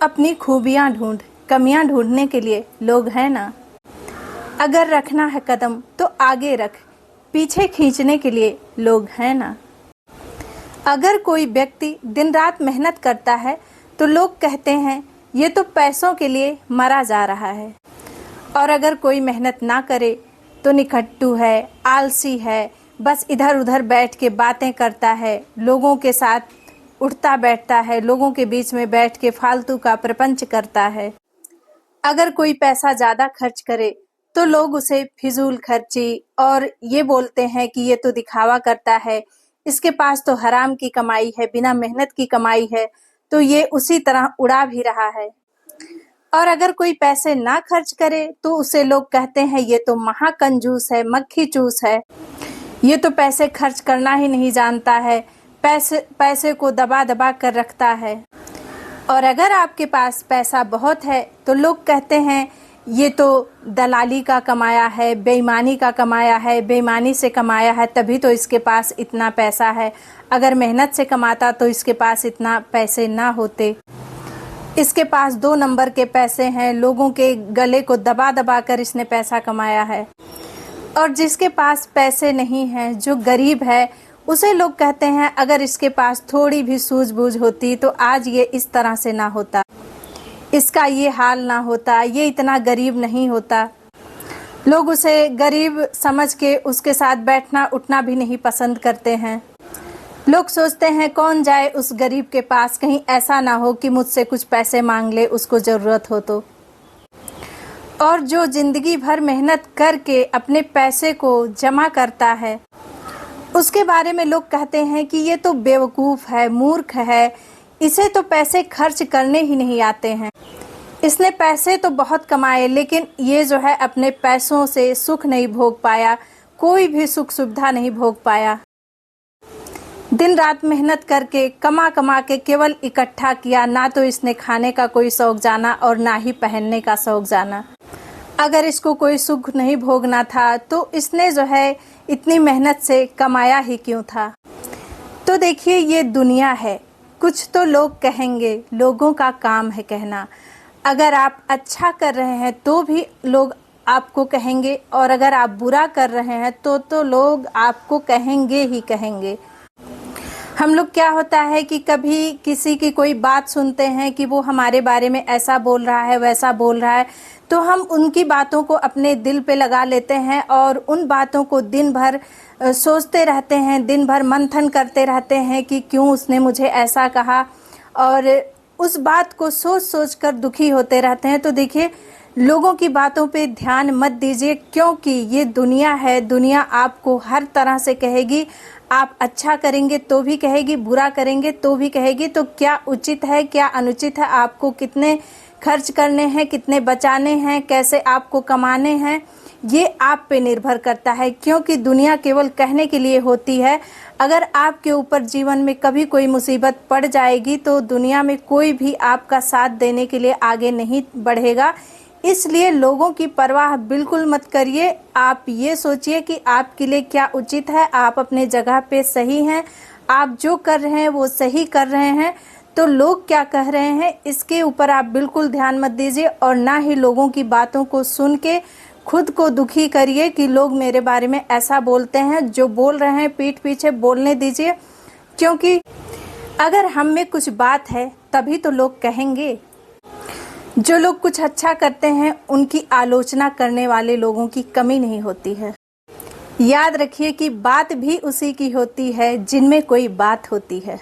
अपनी खूबियाँ ढूंढ, कमियाँ ढूंढने के लिए लोग हैं ना। अगर रखना है कदम तो आगे रख, पीछे खींचने के लिए लोग हैं ना। अगर कोई व्यक्ति दिन रात मेहनत करता है तो लोग कहते हैं ये तो पैसों के लिए मरा जा रहा है। और अगर कोई मेहनत ना करे तो निकट्टू है, आलसी है, बस इधर उधर बैठ के बातें करता है, लोगों के साथ उठता बैठता है, लोगों के बीच में बैठ के फालतू का प्रपंच करता है। अगर कोई पैसा ज़्यादा खर्च करे तो लोग उसे फिजूल खर्ची और ये बोलते हैं कि ये तो दिखावा करता है, इसके पास तो हराम की कमाई है, बिना मेहनत की कमाई है, तो ये उसी तरह उड़ा भी रहा है। और अगर कोई पैसे ना खर्च करे तो उसे लोग कहते हैं ये तो महाकंजूस है, मक्खी चूस है, ये तो पैसे खर्च करना ही नहीं जानता है, पैसे को दबा दबा कर रखता है। और अगर आपके पास पैसा बहुत है तो लोग कहते हैं ये तो दलाली का कमाया है, बेईमानी का कमाया है, बेईमानी से कमाया है तभी तो इसके पास इतना पैसा है, अगर मेहनत से कमाता तो इसके पास इतना पैसे ना होते, इसके पास 2 नंबर के पैसे हैं, लोगों के गले को दबा दबा कर इसने पैसा कमाया है। और जिसके पास पैसे नहीं हैं, जो गरीब है, उसे लोग कहते हैं अगर इसके पास थोड़ी भी सूझबूझ होती तो आज ये इस तरह से ना होता, इसका ये हाल ना होता, ये इतना गरीब नहीं होता। लोग उसे गरीब समझ के उसके साथ बैठना उठना भी नहीं पसंद करते हैं। लोग सोचते हैं कौन जाए उस गरीब के पास, कहीं ऐसा ना हो कि मुझसे कुछ पैसे मांग ले, उसको ज़रूरत हो तो। और जो ज़िंदगी भर मेहनत करके अपने पैसे को जमा करता है उसके बारे में लोग कहते हैं कि ये तो बेवकूफ़ है, मूर्ख है, इसे तो पैसे खर्च करने ही नहीं आते हैं, इसने पैसे तो बहुत कमाए लेकिन ये जो है अपने पैसों से सुख नहीं भोग पाया, कोई भी सुख सुविधा नहीं भोग पाया। दिन रात मेहनत करके कमा कमा के केवल इकट्ठा किया, ना तो इसने खाने का कोई शौक जाना और ना ही पहनने का शौक जाना। अगर इसको कोई सुख नहीं भोगना था तो इसने जो है इतनी मेहनत से कमाया ही क्यों था। तो देखिए ये दुनिया है, कुछ तो लोग कहेंगे, लोगों का काम है कहना। अगर आप अच्छा कर रहे हैं तो भी लोग आपको कहेंगे और अगर आप बुरा कर रहे हैं तो लोग आपको कहेंगे ही कहेंगे। हम लोग क्या होता है कि कभी किसी की कोई बात सुनते हैं कि वो हमारे बारे में ऐसा बोल रहा है, वैसा बोल रहा है, तो हम उनकी बातों को अपने दिल पे लगा लेते हैं और उन बातों को दिन भर सोचते रहते हैं, दिन भर मंथन करते रहते हैं कि क्यों उसने मुझे ऐसा कहा, और उस बात को सोच सोच कर दुखी होते रहते हैं। तो देखिए लोगों की बातों पे ध्यान मत दीजिए, क्योंकि ये दुनिया है, दुनिया आपको हर तरह से कहेगी। आप अच्छा करेंगे तो भी कहेगी, बुरा करेंगे तो भी कहेगी। तो क्या उचित है, क्या अनुचित है, आपको कितने खर्च करने हैं, कितने बचाने हैं, कैसे आपको कमाने हैं, ये आप पे निर्भर करता है, क्योंकि दुनिया केवल कहने के लिए होती है। अगर आपके ऊपर जीवन में कभी कोई मुसीबत पड़ जाएगी तो दुनिया में कोई भी आपका साथ देने के लिए आगे नहीं बढ़ेगा। इसलिए लोगों की परवाह बिल्कुल मत करिए। आप ये सोचिए कि आपके लिए क्या उचित है, आप अपने जगह पे सही हैं, आप जो कर रहे हैं वो सही कर रहे हैं। तो लोग क्या कह रहे हैं इसके ऊपर आप बिल्कुल ध्यान मत दीजिए और ना ही लोगों की बातों को सुन के खुद को दुखी करिए कि लोग मेरे बारे में ऐसा बोलते हैं। जो बोल रहे हैं पीठ पीछे बोलने दीजिए, क्योंकि अगर हम में कुछ बात है तभी तो लोग कहेंगे। जो लोग कुछ अच्छा करते हैं उनकी आलोचना करने वाले लोगों की कमी नहीं होती है। याद रखिए कि बात भी उसी की होती है जिनमें कोई बात होती है।